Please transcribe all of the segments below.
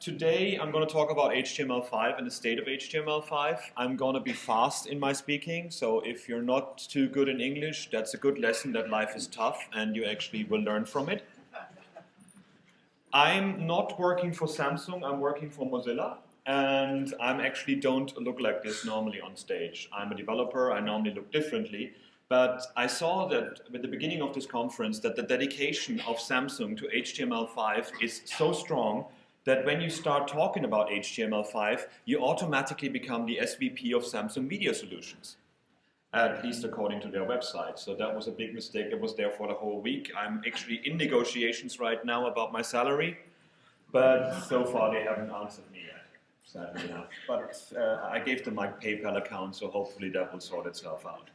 Today I'm going to talk about HTML5 and the state of HTML5. I'm going to be fast in my speaking, so if you're not too good in English, that's a good lesson that life is tough and you actually will learn from it. I'm not working for Samsung, I'm working for Mozilla, and I actually don't look like this normally on stage. I'm a developer, I normally look differently, but I saw that at the beginning of this conference that the dedication of Samsung to HTML5 is so strong that when you start talking about HTML5, you automatically become the SVP of Samsung Media Solutions, at least according to their website. So that was a big mistake. It was there for the whole week. I'm actually in negotiations right now about my salary, but so far they haven't answered me yet, sadly enough. But I gave them my PayPal account, so hopefully that will sort itself out.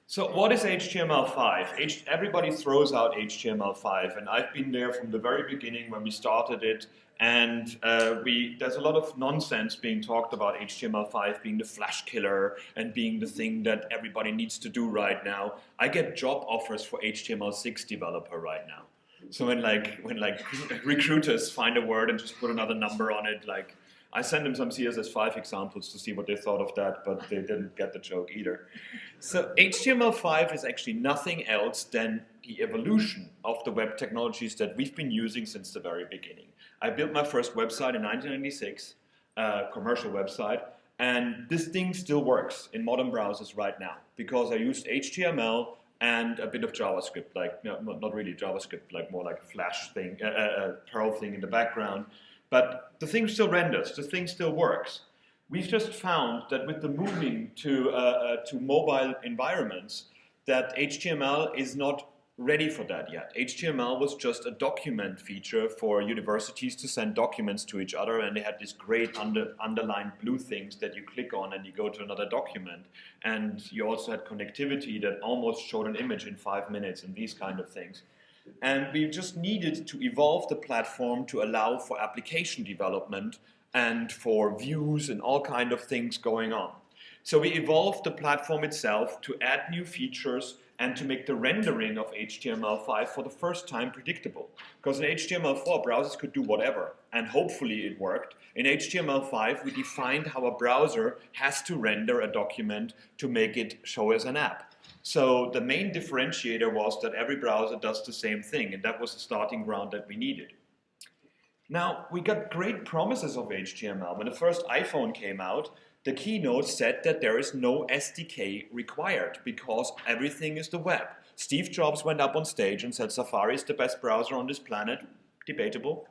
So what is HTML5? Everybody throws out HTML5, and I've been there from the very beginning when we started it, and there's a lot of nonsense being talked about HTML5 being the flash killer and being the thing that everybody needs to do right now. I get job offers for HTML6 developer right now. So when recruiters find a word and just put another number on it, like I sent them some CSS5 examples to see what they thought of that, but they didn't get the joke either. So HTML5 is actually nothing else than the evolution of the web technologies that we've been using since the very beginning. I built my first website in 1996, commercial website, and this thing still works in modern browsers right now because I used HTML and a bit of JavaScript, like not really JavaScript, like more like a Flash thing, Perl thing in the background. But the thing still renders, the thing still works. We've just found that with the moving to mobile environments, that HTML is not ready for that yet. HTML was just a document feature for universities to send documents to each other, and they had these great underlined blue things that you click on and you go to another document. And you also had connectivity that almost showed an image in 5 minutes and these kind of things. And we just needed to evolve the platform to allow for application development and for views and all kind of things going on. So we evolved the platform itself to add new features and to make the rendering of HTML5 for the first time predictable. Because in HTML4, browsers could do whatever, and hopefully it worked. In HTML5, we defined how a browser has to render a document to make it show as an app. So the main differentiator was that every browser does the same thing, and that was the starting ground that we needed. Now, we got great promises of HTML. When the first iPhone came out, the keynote said that there is no SDK required because everything is the web. Steve Jobs went up on stage and said Safari is the best browser on this planet. Debatable.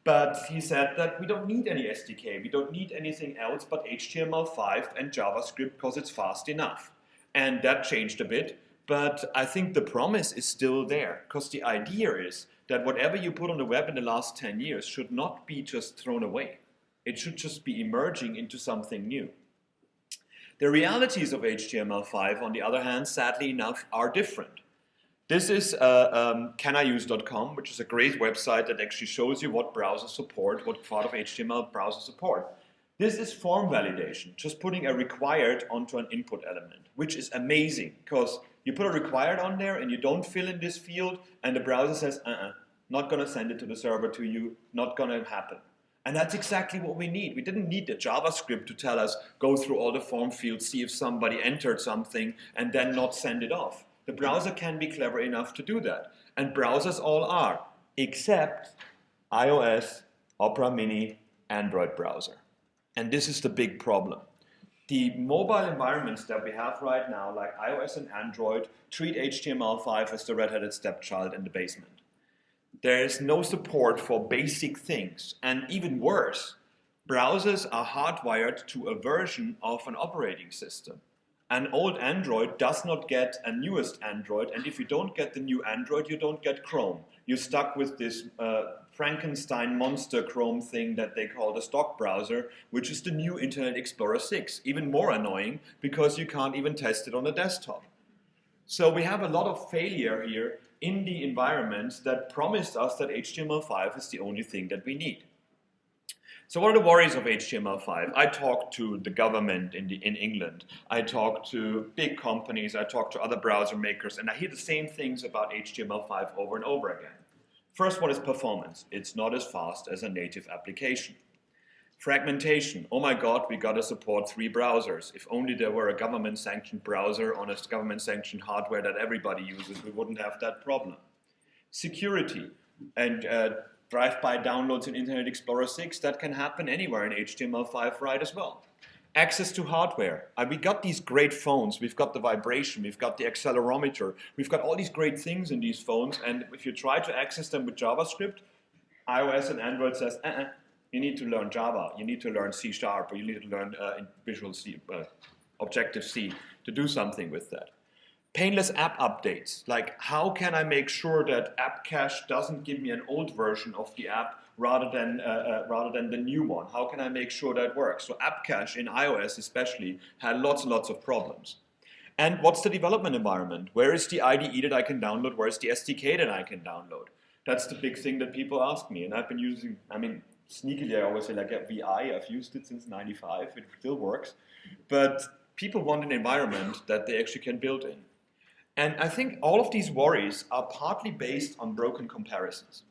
But he said that we don't need any SDK. We don't need anything else but HTML5 and JavaScript because it's fast enough. And that changed a bit, but I think the promise is still there, because the idea is that whatever you put on the web in the last 10 years should not be just thrown away. It should just be emerging into something new. The realities of HTML5, on the other hand, sadly enough, are different. This is caniuse.com, which is a great website that actually shows you what browsers support, what part of HTML browsers support. This is form validation, just putting a required onto an input element, which is amazing because you put a required on there and you don't fill in this field and the browser says, not going to send it to the server to you, not going to happen. And that's exactly what we need. We didn't need the JavaScript to tell us, go through all the form fields, see if somebody entered something and then not send it off. The browser can be clever enough to do that. And browsers all are, except iOS, Opera Mini, Android browser. And this is the big problem. The mobile environments that we have right now, like iOS and Android, treat HTML5 as the red-headed stepchild in the basement. There is no support for basic things. And even worse, browsers are hardwired to a version of an operating system. An old Android does not get a newest Android, and if you don't get the new Android, you don't get Chrome. You're stuck with this Frankenstein monster Chrome thing that they call the stock browser, which is the new Internet Explorer 6. Even more annoying because you can't even test it on a desktop. So we have a lot of failure here in the environments that promised us that HTML5 is the only thing that we need. So what are the worries of HTML5? I talk to the government in England. I talk to big companies. I talk to other browser makers. And I hear the same things about HTML5 over and over again. First one is performance. It's not as fast as a native application. Fragmentation. Oh my God, we got to support 3 browsers. If only there were a government-sanctioned browser on a government-sanctioned hardware that everybody uses, we wouldn't have that problem. Security and drive-by downloads in Internet Explorer 6, that can happen anywhere in HTML5 right as well. Access to hardware. We got these great phones. We've got the vibration. We've got the accelerometer. We've got all these great things in these phones. And if you try to access them with JavaScript, iOS and Android says, you need to learn Java. You need to learn C#, or you need to learn Visual C, Objective-C to do something with that. Painless app updates. Like, how can I make sure that app cache doesn't give me an old version of the app rather than the new one? How can I make sure that works? So app cache in iOS especially had lots and lots of problems. And what's the development environment? Where is the IDE that I can download? Where is the SDK that I can download? That's the big thing that people ask me. And I've been using, sneakily I always say like VI. I've used it since '95. It still works. But people want an environment that they actually can build in. And I think all of these worries are partly based on broken comparisons.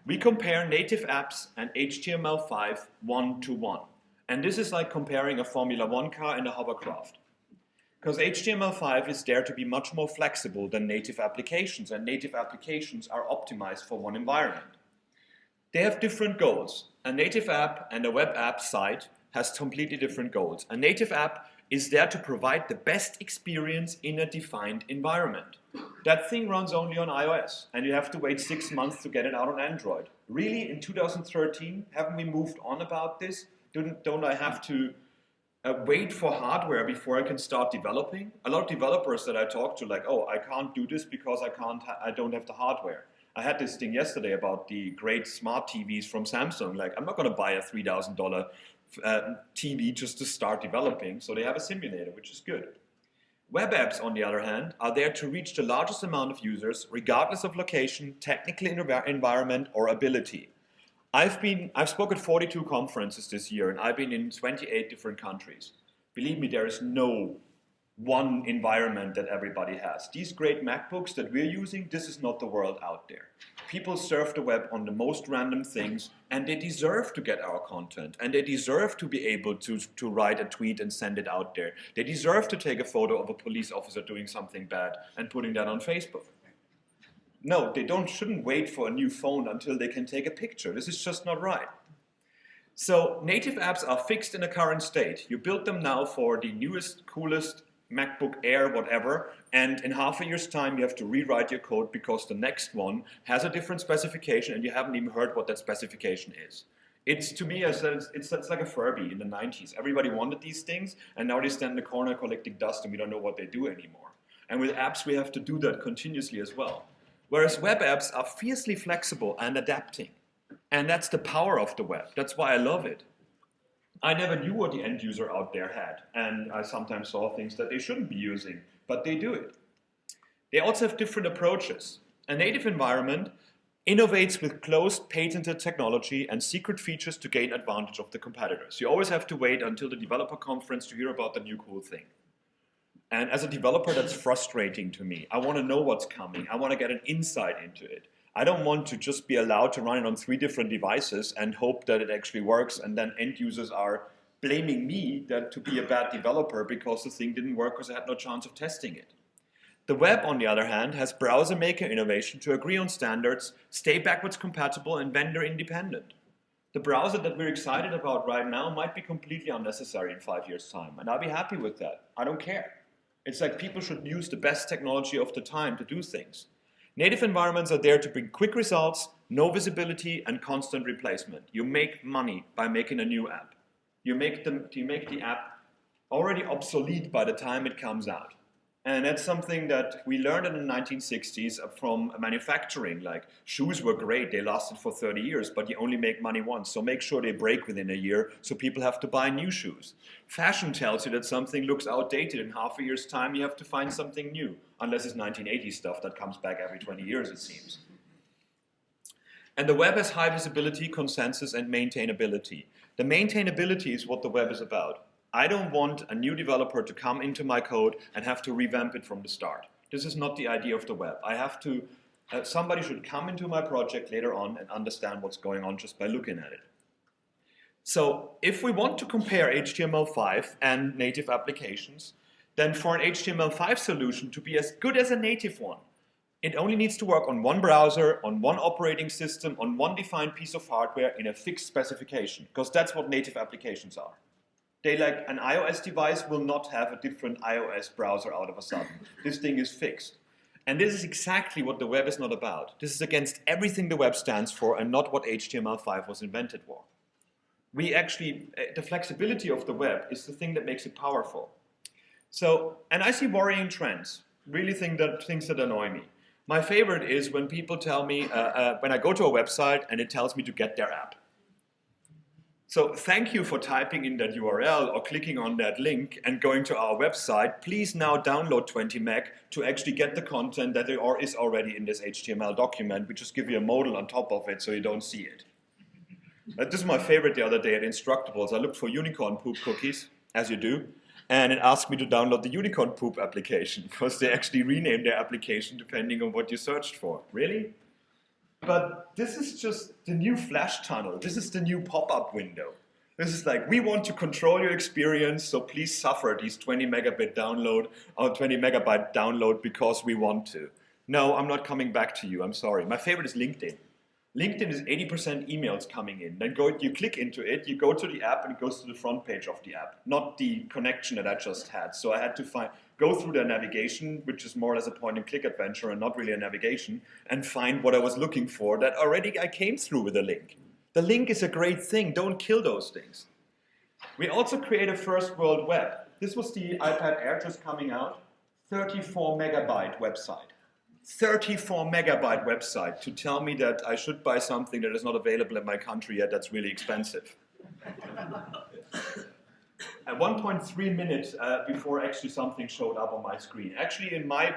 We compare native apps and HTML5 one-to-one. And this is like comparing a Formula 1 car and a hovercraft. Because HTML5 is there to be much more flexible than native applications, and native applications are optimized for one environment. They have different goals. A native app and a web app site has completely different goals. A native app is there to provide the best experience in a defined environment. That thing runs only on iOS, and you have to wait 6 months to get it out on Android. Really, in 2013, haven't we moved on about this? Don't I have to wait for hardware before I can start developing? A lot of developers that I talk to, like, oh, I can't do this because I don't have the hardware. I had this thing yesterday about the great smart TVs from Samsung. Like, I'm not going to buy a $3,000 TV just to start developing, so they have a simulator, which is good. Web apps, on the other hand, are there to reach the largest amount of users, regardless of location, technical environment, or ability. I've spoken at 42 conferences this year, and I've been in 28 different countries. Believe me, there is no one environment that everybody has. These great MacBooks that we're using, this is not the world out there. People surf the web on the most random things, and they deserve to get our content, and they deserve to be able to write a tweet and send it out there. They deserve to take a photo of a police officer doing something bad and putting that on Facebook. No, they shouldn't wait for a new phone until they can take a picture. This is just not right. So native apps are fixed in a current state. You build them now for the newest, coolest MacBook Air, whatever, and in half a year's time you have to rewrite your code because the next one has a different specification and you haven't even heard what that specification is. It's, to me, it's like a Furby in the 90s. Everybody wanted these things, and now they stand in the corner collecting dust and we don't know what they do anymore. And with apps we have to do that continuously as well. Whereas web apps are fiercely flexible and adapting. And that's the power of the web. That's why I love it. I never knew what the end user out there had, and I sometimes saw things that they shouldn't be using, but they do it. They also have different approaches. A native environment innovates with closed, patented technology and secret features to gain advantage of the competitors. You always have to wait until the developer conference to hear about the new cool thing. And as a developer, that's frustrating to me. I want to know what's coming. I want to get an insight into it. I don't want to just be allowed to run it on 3 different devices and hope that it actually works, and then end users are blaming me to be a bad developer because the thing didn't work because I had no chance of testing it. The web, on the other hand, has browser maker innovation to agree on standards, stay backwards compatible, and vendor independent. The browser that we're excited about right now might be completely unnecessary in 5 years' time, and I'll be happy with that. I don't care. It's like people should use the best technology of the time to do things. Native environments are there to bring quick results, no visibility, and constant replacement. You make money by making a new app. You make the app already obsolete by the time it comes out. And that's something that we learned in the 1960s from manufacturing. Like, shoes were great, they lasted for 30 years, but you only make money once, so make sure they break within a year so people have to buy new shoes. Fashion tells you that something looks outdated. In half a year's time you have to find something new, unless it's 1980s stuff that comes back every 20 years, it seems. And the web has high visibility, consensus, and maintainability. The maintainability is what the web is about. I don't want a new developer to come into my code and have to revamp it from the start. This is not the idea of the web. I have to Somebody should come into my project later on and understand what's going on just by looking at it. So if we want to compare HTML5 and native applications, then for an HTML5 solution to be as good as a native one, it only needs to work on one browser, on one operating system, on one defined piece of hardware in a fixed specification, because that's what native applications are. They, like an iOS device, will not have a different iOS browser out of a sudden. This thing is fixed. And this is exactly what the web is not about. This is against everything the web stands for and not what HTML5 was invented for. We actually, the flexibility of the web is the thing that makes it powerful. So, and I see worrying trends, really things that annoy me. My favorite is when people tell me, when I go to a website and it tells me to get their app. So thank you for typing in that URL or clicking on that link and going to our website. Please now download 20 meg to actually get the content that is already in this HTML document. We just give you a modal on top of it so you don't see it. This is my favorite the other day at Instructables. I looked for unicorn poop cookies, as you do, and it asked me to download the unicorn poop application because they actually renamed their application depending on what you searched for. Really? But this is just the new Flash tunnel. This is the new pop-up window. This is like, we want to control your experience, so please suffer these 20 megabit download or 20 megabyte download because we want to. No, I'm not coming back to you. I'm sorry. My favorite is LinkedIn. LinkedIn is 80% emails coming in. Then you click into it, you go to the app, and it goes to the front page of the app, not the connection that I just had. So I had to go through the navigation, which is more or less a point-and-click adventure and not really a navigation, and find what I was looking for that already I came through with a link. The link is a great thing. Don't kill those things. We also create a first world web. This was the iPad Air just coming out. 34 megabyte website. 34 megabyte website to tell me that I should buy something that is not available in my country yet that's really expensive. At 1.3 minutes before actually something showed up on my screen. Actually in my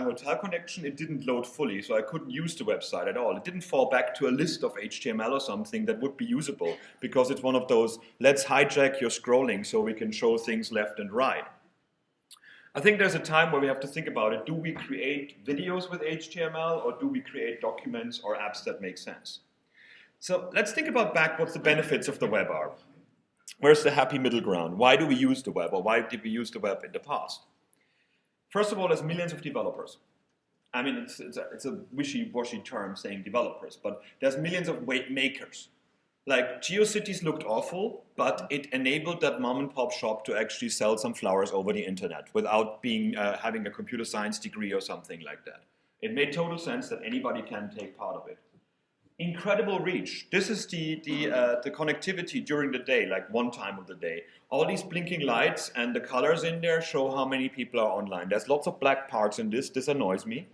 hotel connection it didn't load fully, so I couldn't use the website at all. It didn't fall back to a list of HTML or something that would be usable because it's one of those, let's hijack your scrolling so we can show things left and right. I think there's a time where we have to think about it. Do we create videos with HTML or do we create documents or apps that make sense? So let's think about back what the benefits of the web are. Where's the happy middle ground? Why do we use the web, or why did we use the web in the past? First of all, there's millions of developers. I mean, it's a wishy-washy term saying developers, but there's millions of makers. Like, GeoCities looked awful, but it enabled that mom-and-pop shop to actually sell some flowers over the internet without having a computer science degree or something like that. It made total sense that anybody can take part of it. Incredible reach. This is the connectivity during the day, like one time of the day. All these blinking lights and the colors in there show how many people are online. There's lots of black parts in this. This annoys me.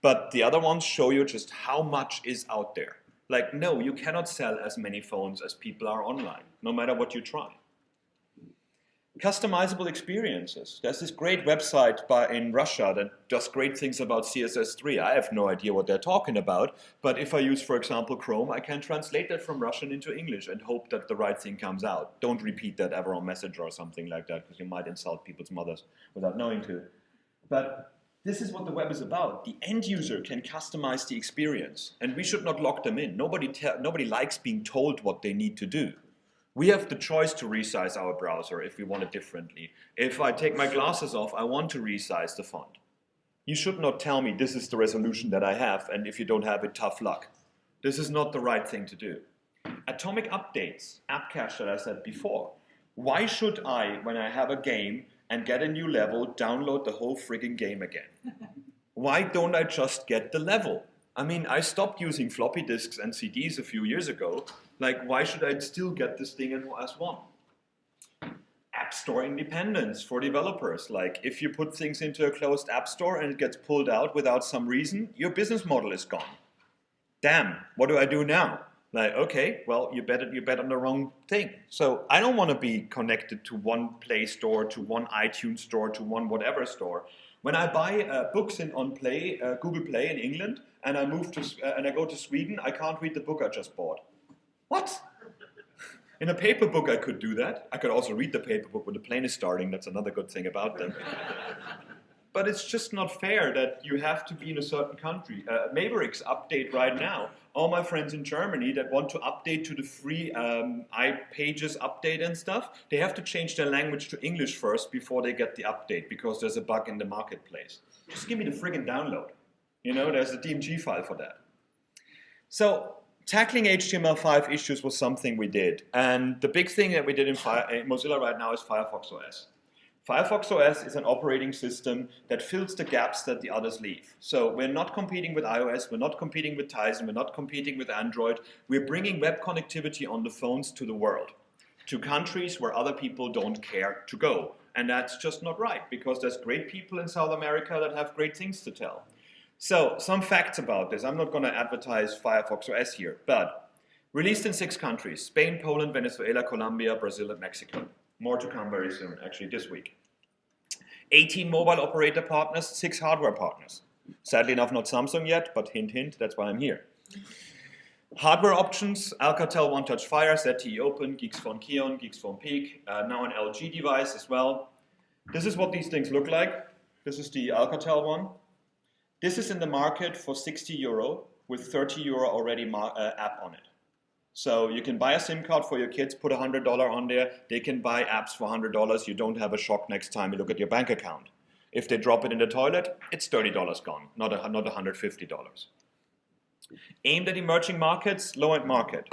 But the other ones show you just how much is out there. Like, no, you cannot sell as many phones as people are online, no matter what you try. Customizable experiences. There's this great website in Russia that does great things about CSS3. I have no idea what they're talking about, but if I use, for example, Chrome, I can translate that from Russian into English and hope that the right thing comes out. Don't repeat that ever on Messenger or something like that, because you might insult people's mothers without knowing to. But this is what the web is about. The end user can customize the experience, and we should not lock them in. Nobody likes being told what they need to do. We have the choice to resize our browser if we want it differently. If I take my glasses off, I want to resize the font. You should not tell me this is the resolution that I have, and if you don't have it, tough luck. This is not the right thing to do. Atomic updates, app cache that I said before. Why should I, when I have a game and get a new level, download the whole frigging game again? Why don't I just get the level? I mean, I stopped using floppy disks and CDs a few years ago. Like, why should I still get this thing as one? App Store independence for developers. Like, if you put things into a closed app store and it gets pulled out without some reason, your business model is gone. Damn, what do I do now? Like, okay, well, you bet on the wrong thing. So I don't want to be connected to one Play Store, to one iTunes store, to one whatever store. When I buy books on Google Play in England, and I go to Sweden, I can't read the book I just bought. What? In a paper book I could do that. I could also read the paper book when the plane is starting. That's another good thing about them. but it's just not fair that you have to be in a certain country. Mavericks update right now. All my friends in Germany that want to update to the free iPages update and stuff, they have to change their language to English first before they get the update because there's a bug in the marketplace. Just give me the friggin' download. You know, there's a DMG file for that. So tackling HTML5 issues was something we did. And the big thing that we did in Mozilla right now is FireFOX OS. FireFOX OS is an operating system that fills the gaps that the others leave. So we're not competing with iOS, we're not competing with Tizen, we're not competing with Android. We're bringing web connectivity on the phones to the world, to countries where other people don't care to go. And that's just not right, because there's great people in South America that have great things to tell. So some facts about this. I'm not going to advertise FireFOX OS here, but released in 6 countries: Spain, Poland, Venezuela, Colombia, Brazil, and Mexico. More to come very soon, actually this week. 18 mobile operator partners, 6 hardware partners. Sadly enough, not Samsung yet, but hint, hint, that's why I'm here. Hardware options: Alcatel One Touch Fire, ZTE Open, Geeks Phone Keon, Geeks Phone Peak, now an LG device as well. This is what these things look like. This is the Alcatel one. This is in the market for €60 with €30 already app on it. So you can buy a SIM card for your kids, put $100 on there, they can buy apps for $100, you don't have a shock next time you look at your bank account. If they drop it in the toilet, it's $30 gone, not $150. Aimed at emerging markets, low-end market.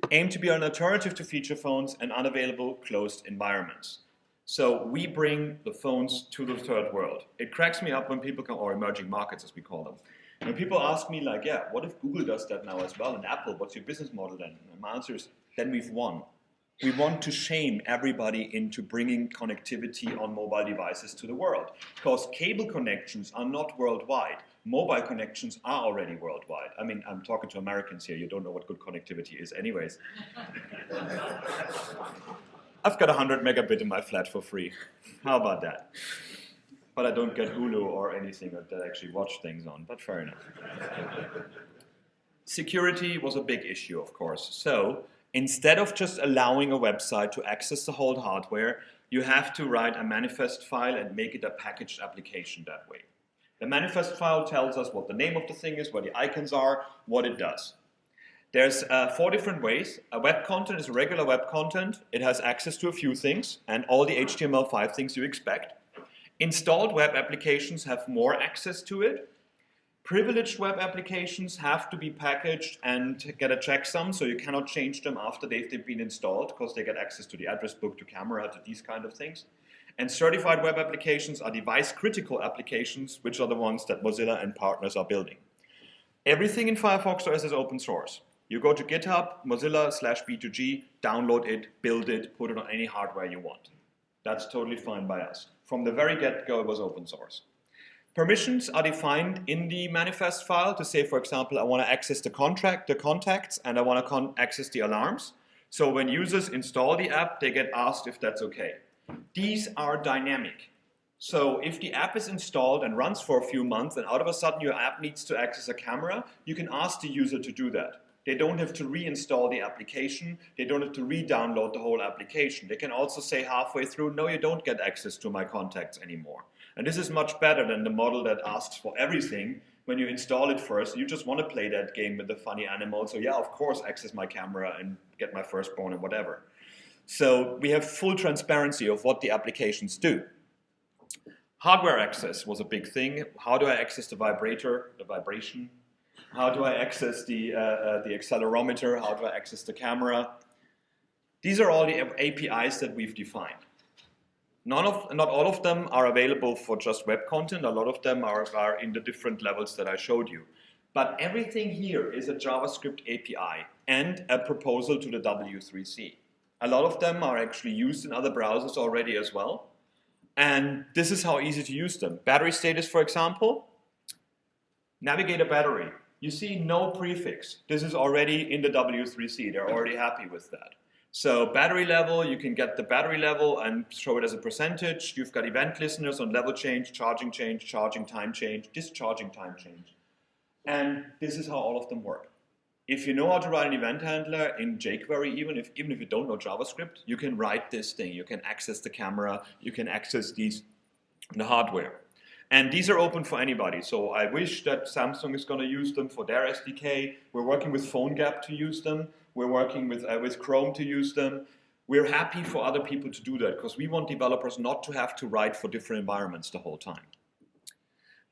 Aimed to be an alternative to feature phones and unavailable closed environments. So we bring the phones to the third world. It cracks me up when people come, or emerging markets as we call them. When people ask me like, yeah, what if Google does that now as well, and Apple, what's your business model then? And my answer is, then we've won. We want to shame everybody into bringing connectivity on mobile devices to the world. Because cable connections are not worldwide. Mobile connections are already worldwide. I mean, I'm talking to Americans here. You don't know what good connectivity is anyways. I've got 100 megabit in my flat for free. How about that? But I don't get Hulu or anything that I actually watch things on, but fair enough. Security was a big issue, of course. So instead of just allowing a website to access the whole hardware, you have to write a manifest file and make it a packaged application that way. The manifest file tells us what the name of the thing is, where the icons are, what it does. There's 4 different ways. A web content is regular web content. It has access to a few things and all the HTML5 things you expect. Installed web applications have more access to it. Privileged web applications have to be packaged and get a checksum, so you cannot change them after they've been installed because they get access to the address book, to camera, to these kind of things. And certified web applications are device-critical applications, which are the ones that Mozilla and partners are building. Everything in FireFOX OS is open source. You go to GitHub, Mozilla/B2G, download it, build it, put it on any hardware you want. That's totally fine by us. From the very get-go, it was open source. Permissions are defined in the manifest file to say, for example, I want to access the contacts, and I want to access the alarms. So when users install the app, they get asked if that's okay. These are dynamic. So if the app is installed and runs for a few months, and out of a sudden your app needs to access a camera, you can ask the user to do that. They don't have to reinstall the application. They don't have to re-download the whole application. They can also say halfway through, no, you don't get access to my contacts anymore. And this is much better than the model that asks for everything. When you install it first, you just want to play that game with the funny animal. So yeah, of course, access my camera and get my firstborn and whatever. So we have full transparency of what the applications do. Hardware access was a big thing. How do I access the vibrator, the vibration? How do I access the accelerometer? How do I access the camera? These are all the APIs that we've defined. Not all of them are available for just web content. A lot of them are in the different levels that I showed you. But everything here is a JavaScript API and a proposal to the W3C. A lot of them are actually used in other browsers already as well. And this is how easy to use them. Battery status, for example. Navigate a battery. You see no prefix. This is already in the W3C. They're already happy with that. So battery level, you can get the battery level and show it as a percentage. You've got event listeners on level change, charging time change, discharging time change. And this is how all of them work. If you know how to write an event handler in jQuery, even if you don't know JavaScript, you can write this thing. You can access the camera. You can access the hardware. And these are open for anybody. So I wish that Samsung is going to use them for their SDK. We're working with PhoneGap to use them. We're working with Chrome to use them. We're happy for other people to do that because we want developers not to have to write for different environments the whole time.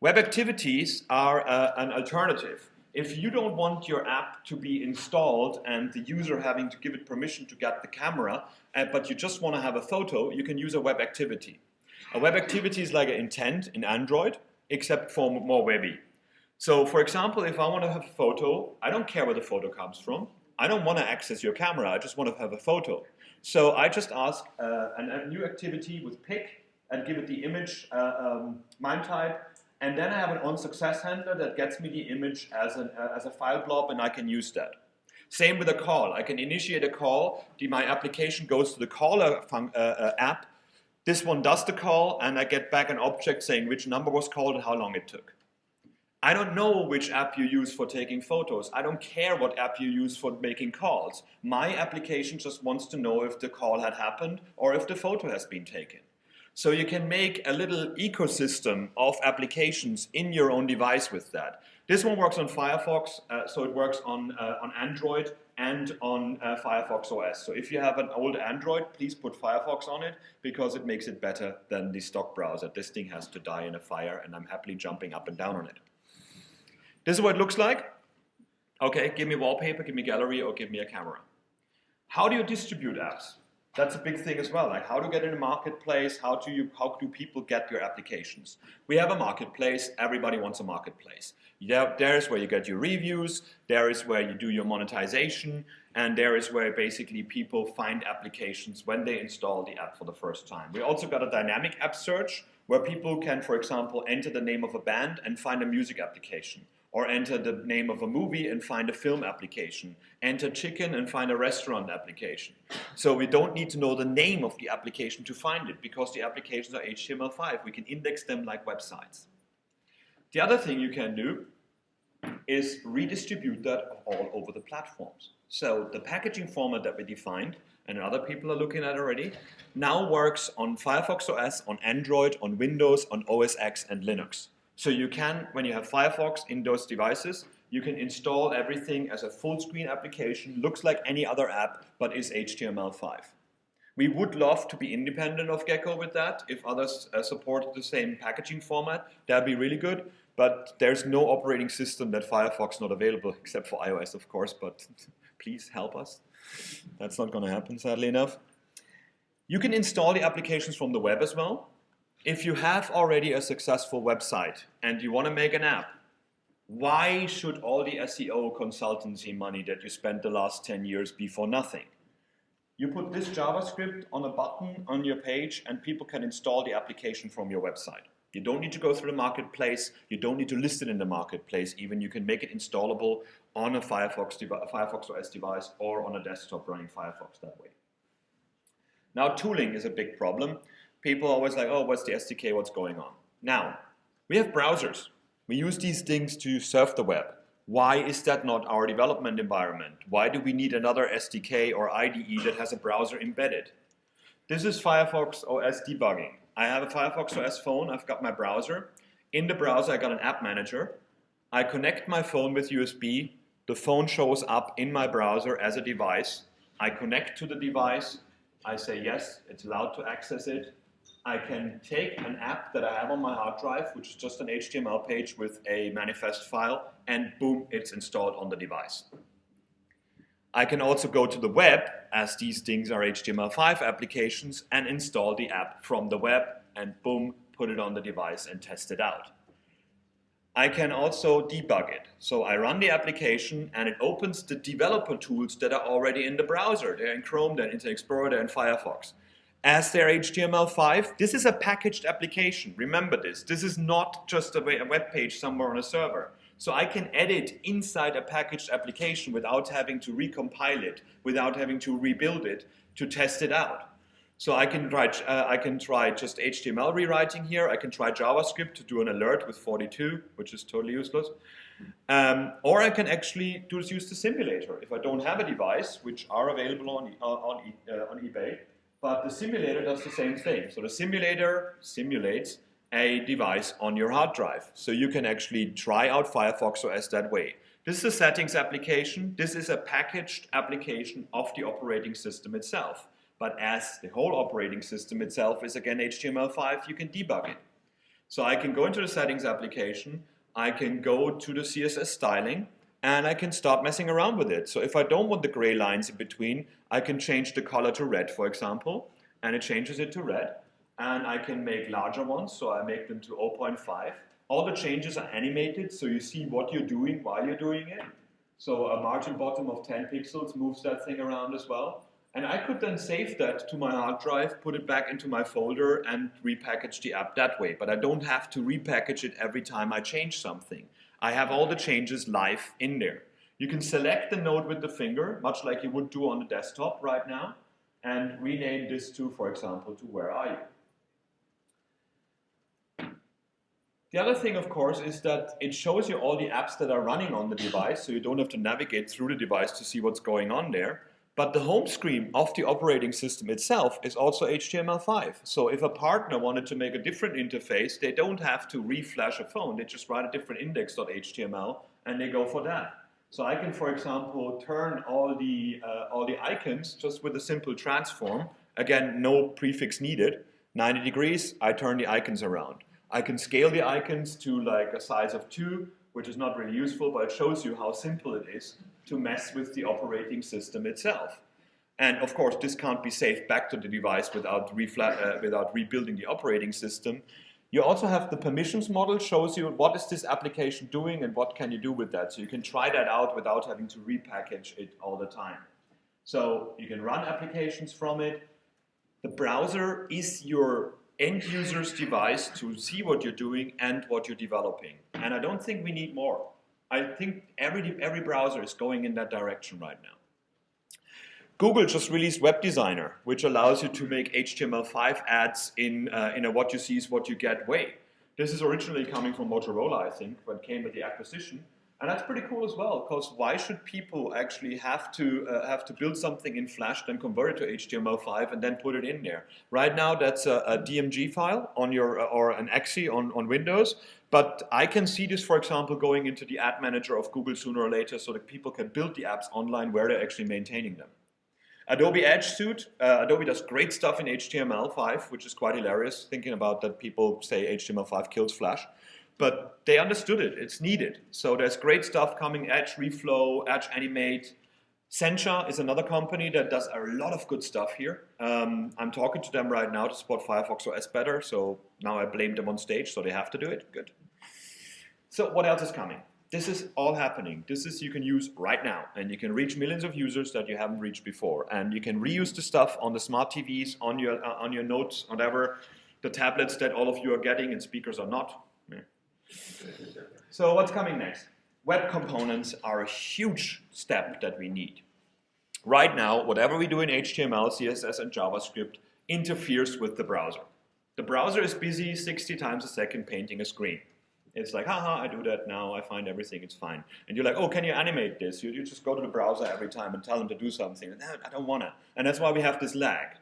Web activities are an alternative. If you don't want your app to be installed and the user having to give it permission to get the camera, but you just want to have a photo, you can use a web activity. A web activity is like an intent in Android, except for more webby. So for example, if I want to have a photo, I don't care where the photo comes from. I don't want to access your camera, I just want to have a photo. So I just ask a new activity with pic and give it the image MIME type, and then I have an onSuccess handler that gets me the image as a file blob, and I can use that. Same with a call. I can initiate a call. My application goes to the caller app. This one does the call, and I get back an object saying which number was called and how long it took. I don't know which app you use for taking photos. I don't care what app you use for making calls. My application just wants to know if the call had happened or if the photo has been taken. So you can make a little ecosystem of applications in your own device with that. This one works on FireFox, so it works on Android and on FireFOX OS. So if you have an old Android, please put FireFox on it because it makes it better than the stock browser. This thing has to die in a fire, and I'm happily jumping up and down on it. This is what it looks like. Okay, give me wallpaper, give me gallery, or give me a camera. How do you distribute apps? That's a big thing as well. Like how to get in a marketplace, how do people get your applications? We have a marketplace, everybody wants a marketplace. There is where you get your reviews, there is where you do your monetization, and there is where basically people find applications when they install the app for the first time. We also got a dynamic app search where people can, for example, enter the name of a band and find a music application, or enter the name of a movie and find a film application, enter chicken and find a restaurant application. So we don't need to know the name of the application to find it because the applications are HTML5. We can index them like websites. The other thing you can do is redistribute that all over the platforms. So the packaging format that we defined, and other people are looking at already, now works on FireFox OS, on Android, on Windows, on OS X and Linux. So you can, when you have Firefox in those devices, you can install everything as a full screen application, looks like any other app, but is HTML5. We would love to be independent of Gecko with that. If others support the same packaging format, that'd be really good. But there's no operating system that Firefox not available, except for iOS, of course, but please help us. That's not going to happen, sadly enough. You can install the applications from the web as well. If you have already a successful website and you want to make an app, why should all the SEO consultancy money that you spent the last 10 years be for nothing? You put this JavaScript on a button on your page and people can install the application from your website. You don't need to go through the marketplace, you don't need to list it in the marketplace, even you can make it installable on a Firefox OS device or on a desktop running Firefox that way. Now tooling is a big problem. People are always like, oh, what's the SDK, what's going on? Now, we have browsers. We use these things to surf the web. Why is that not our development environment? Why do we need another SDK or IDE that has a browser embedded? This is Firefox OS debugging. I have a Firefox OS phone, I've got my browser. In the browser, I got an app manager. I connect my phone with USB. The phone shows up in my browser as a device. I connect to the device. I say, yes, it's allowed to access it. I can take an app that I have on my hard drive, which is just an HTML page with a manifest file, and boom, it's installed on the device. I can also go to the web, as these things are HTML5 applications, and install the app from the web, and boom, put it on the device and test it out. I can also debug it. So I run the application, and it opens the developer tools that are already in the browser. They're in Chrome, they're in Internet Explorer, they're in Firefox. As their HTML5, this is a packaged application. Remember this. This is not just a web page somewhere on a server. So I can edit inside a packaged application without having to recompile it, without having to rebuild it to test it out. So I can try just HTML rewriting here. I can try JavaScript to do an alert with 42, which is totally useless. Or I can actually use the simulator. If I don't have a device, which are available on eBay, but the simulator does the same thing. So the simulator simulates a device on your hard drive. So you can actually try out FIREFOX OS that way. This is a settings application. This is a packaged application of the operating system itself. But as the whole operating system itself is again HTML5, you can debug it. So I can go into the settings application, I can go to the CSS styling, and I can start messing around with it. So if I don't want the gray lines in between, I can change the color to red, for example, and it changes it to red. And I can make larger ones, so I make them to 0.5. All the changes are animated, so you see what you're doing while you're doing it. So a margin bottom of 10 pixels moves that thing around as well. And I could then save that to my hard drive, put it back into my folder, and repackage the app that way. But I don't have to repackage it every time I change something. I have all the changes live in there. You can select the node with the finger, much like you would do on the desktop right now, and rename this to, for example, to Where Are You? The other thing, of course, is that it shows you all the apps that are running on the device, so you don't have to navigate through the device to see what's going on there. But the home screen of the operating system itself is also HTML5. So if a partner wanted to make a different interface, they don't have to reflash a phone. They just write a different index.html and they go for that. So I can, for example, turn all the icons just with a simple transform. Again, no prefix needed. 90 degrees, I turn the icons around. I can scale the icons to like a size of 2, which is not really useful, but it shows you how simple it is to mess with the operating system itself. And of course, this can't be saved back to the device without rebuilding the operating system. You also have the permissions model, shows you what is this application doing and what can you do with that. So you can try that out without having to repackage it all the time. So you can run applications from it. The browser is your end user's device to see what you're doing and what you're developing. And I don't think we need more. I think every browser is going in that direction right now. Google just released WebDesigner, which allows you to make HTML5 ads in a what you see is what you get way. This is originally coming from Motorola, I think, when it came with the acquisition. And that's pretty cool as well, because why should people actually have to build something in Flash, then convert it to HTML5 and then put it in there? Right now, that's a DMG file on your or an exe on Windows. But I can see this, for example, going into the ad manager of Google sooner or later, so that people can build the apps online where they're actually maintaining them. Adobe Edge Suite, Adobe does great stuff in HTML5, which is quite hilarious, thinking about that people say HTML5 kills Flash. But they understood it, it's needed. So there's great stuff coming, Edge Reflow, Edge Animate. Sencha is another company that does a lot of good stuff here. I'm talking to them right now to support FIREFOX OS better, so now I blame them on stage, so they have to do it, good. So what else is coming? This is all happening. This is you can use right now, and you can reach millions of users that you haven't reached before. And you can reuse the stuff on the smart TVs, on your notes, whatever, the tablets that all of you are getting and speakers are not. Yeah. So what's coming next? Web components are a huge step that we need. Right now, whatever we do in HTML, CSS, and JavaScript interferes with the browser. The browser is busy 60 times a second painting a screen. It's like, haha, I do that now, I find everything, it's fine. And you're like, oh, can you animate this? You just go to the browser every time and tell them to do something. And I don't want to. And that's why we have this lag.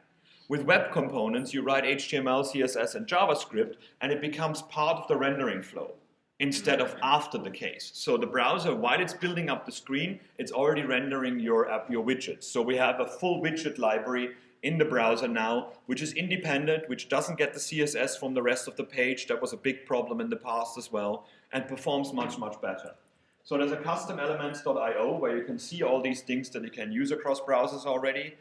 With web components, you write HTML, CSS, and JavaScript, and it becomes part of the rendering flow instead of after the case. So the browser, while it's building up the screen, it's already rendering your widgets. So we have a full widget library in the browser now, which is independent, which doesn't get the CSS from the rest of the page. That was a big problem in the past as well, and performs much, much better. So there's a CUSTOMElements.io where you can see all these things that you can use across browsers already.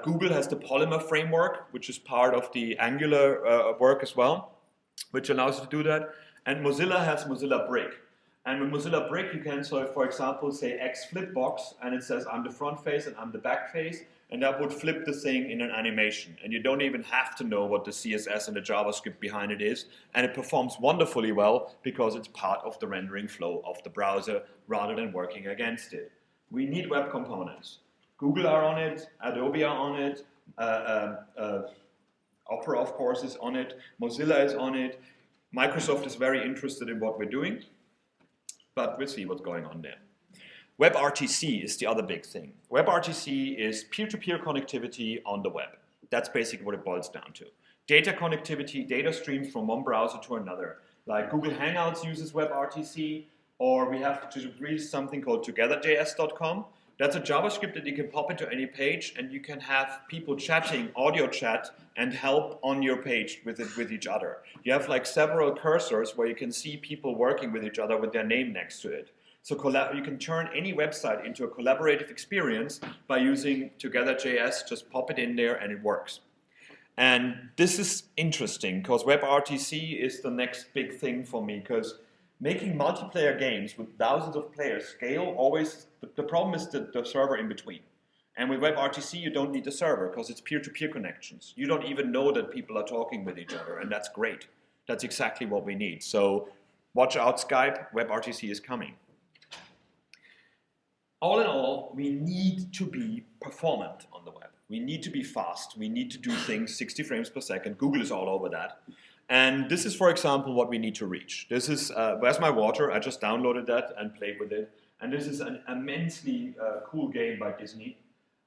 Google has the Polymer framework, which is part of the Angular work as well, which allows you to do that. And Mozilla has Mozilla Brick. And with Mozilla Brick, you can, so for example, say X flipbox, and it says I'm the front face and I'm the back face, and that would flip the thing in an animation. And you don't even have to know what the CSS and the JavaScript behind it is. And it performs wonderfully well because it's part of the rendering flow of the browser rather than working against it. We need web components. Google are on it, Adobe are on it, Opera, of course, is on it, Mozilla is on it. Microsoft is very interested in what we're doing, but we'll see what's going on there. WebRTC is the other big thing. WebRTC is peer-to-peer connectivity on the web. That's basically what it boils down to. Data connectivity, data streams from one browser to another. Like Google Hangouts uses WebRTC, or we have to release something called together.js.com. That's a JavaScript that you can pop into any page, and you can have people chatting, audio chat, and help on your page with each other. You have like several cursors where you can see people working with each other with their name next to it. So you can turn any website into a collaborative experience by using together.js, just pop it in there and it works. And this is interesting because WebRTC is the next big thing for me, because making multiplayer games with thousands of players scale always, the problem is the server in between. And with WebRTC, you don't need the server because it's peer-to-peer connections. You don't even know that people are talking with each other, and that's great. That's exactly what we need. So watch out, Skype, WebRTC is coming. All in all, we need to be performant on the web. We need to be fast. We need to do things 60 frames per second. Google is all over that. And this is, for example, what we need to reach. This is, where's my water? I just downloaded that and played with it. And this is an immensely cool game by Disney.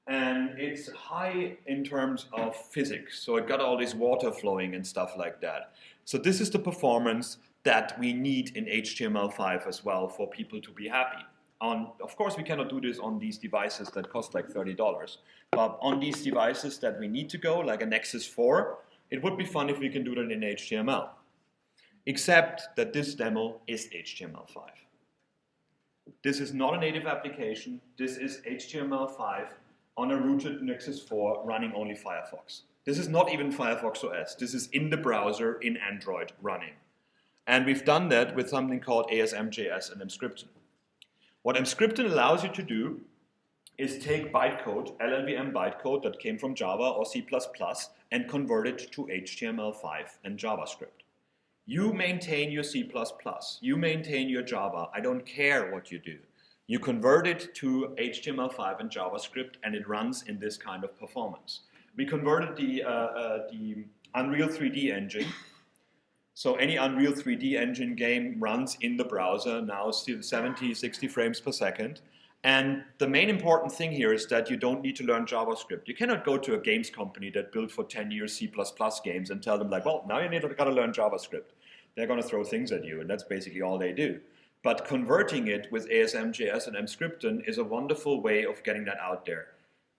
And it's high in terms of physics. So it got all this water flowing and stuff like that. So this is the performance that we need in HTML5 as well for people to be happy. Of course, we cannot do this on these devices that cost like $30. But on these devices that we need to go, like a Nexus 4, it would be fun if we can do that in HTML. Except that this demo is HTML5. This is not a native application. This is HTML5 on a rooted Nexus 4 running only Firefox. This is not even FireFOX OS. This is in the browser in Android running. And we've done that with something called ASM.JS and EMSCRIPTEN. What EMSCRIPTEN allows you to do is take bytecode, LLVM bytecode that came from Java or C++, and convert it to HTML5 and JavaScript. You maintain your C++, you maintain your Java, I don't care what you do. You convert it to HTML5 and JavaScript, and it runs in this kind of performance. We converted the Unreal 3D engine. So any Unreal 3D engine game runs in the browser now, still 70, 60 frames per second. And the main important thing here is that you don't need to learn JavaScript. You cannot go to a games company that built for 10 years C++ games and tell them like, well, now you got to learn JavaScript. They're going to throw things at you, and that's basically all they do. But converting it with ASM.JS and EMSCRIPTEN is a wonderful way of getting that out there.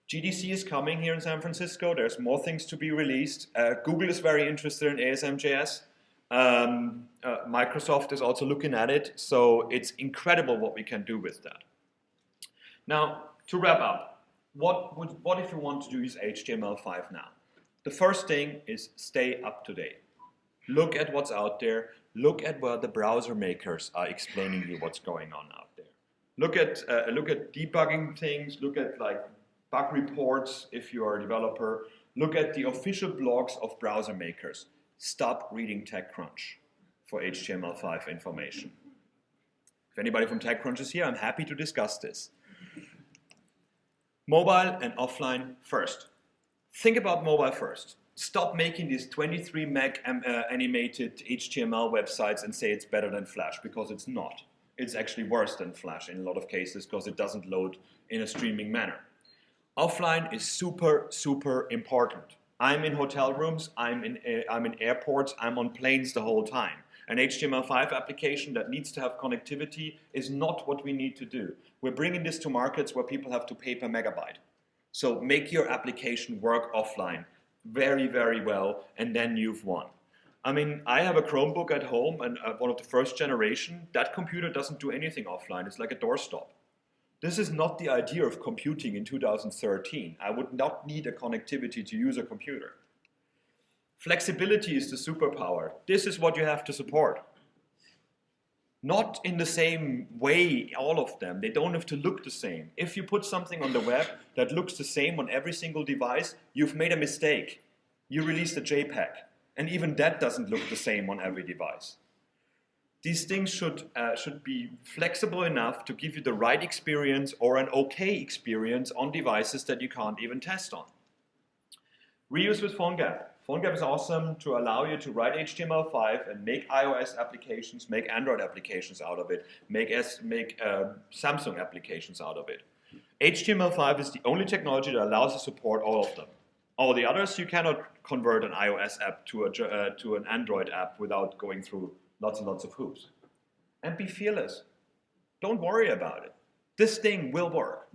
GDC is coming here in San Francisco. There's more things to be released. Google is very interested in ASM.JS. Microsoft is also looking at it, so it's incredible what we can do with that. Now, to wrap up, what if you want to use HTML5 now? The first thing is stay up to date. Look at what's out there. Look at where the browser makers are explaining you what's going on out there. Look at debugging things. Look at like bug reports if you are a developer. Look at the official blogs of browser makers. Stop reading TechCrunch for HTML5 information. If anybody from TechCrunch is here, I'm happy to discuss this. Mobile and offline first. Think about mobile first. Stop making these 23 meg animated HTML websites and say it's better than Flash, because it's not. It's actually worse than Flash in a lot of cases because it doesn't load in a streaming manner. Offline is super, super important. I'm in hotel rooms, I'm in airports, I'm on planes the whole time. An HTML5 application that needs to have connectivity is not what we need to do. We're bringing this to markets where people have to pay per megabyte. So make your application work offline very, very well, and then you've won. I mean, I have a Chromebook at home, and one of the first generation. That computer doesn't do anything offline. It's like a doorstop. This is not the idea of computing in 2013. I would not need a connectivity to use a computer. Flexibility is the superpower. This is what you have to support. Not in the same way, all of them. They don't have to look the same. If you put something on the web that looks the same on every single device, you've made a mistake. You released a JPEG, and even that doesn't look the same on every device. These things should be flexible enough to give you the right experience or an okay experience on devices that you can't even test on. Reuse with PHONEGAP. PHONEGAP is awesome to allow you to write HTML5 and make iOS applications, make Android applications out of it, make Samsung applications out of it. HTML5 is the only technology that allows you to support all of them. All the others, you cannot convert an iOS app to an Android app without going through lots and lots of hoops. And be fearless. Don't worry about it. This thing will work.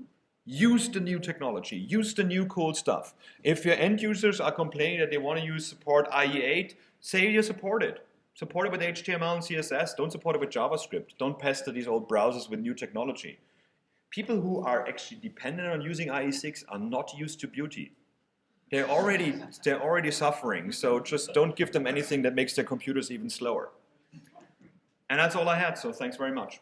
Use the new technology. Use the new cool stuff. If your end users are complaining that they want to use support IE8, say you support it. Support it with HTML and CSS. Don't support it with JavaScript. Don't pester these old browsers with new technology. People who are actually dependent on using IE6 are not used to beauty. They're already suffering, so just don't give them anything that makes their computers even slower. And that's all I had, so thanks very much.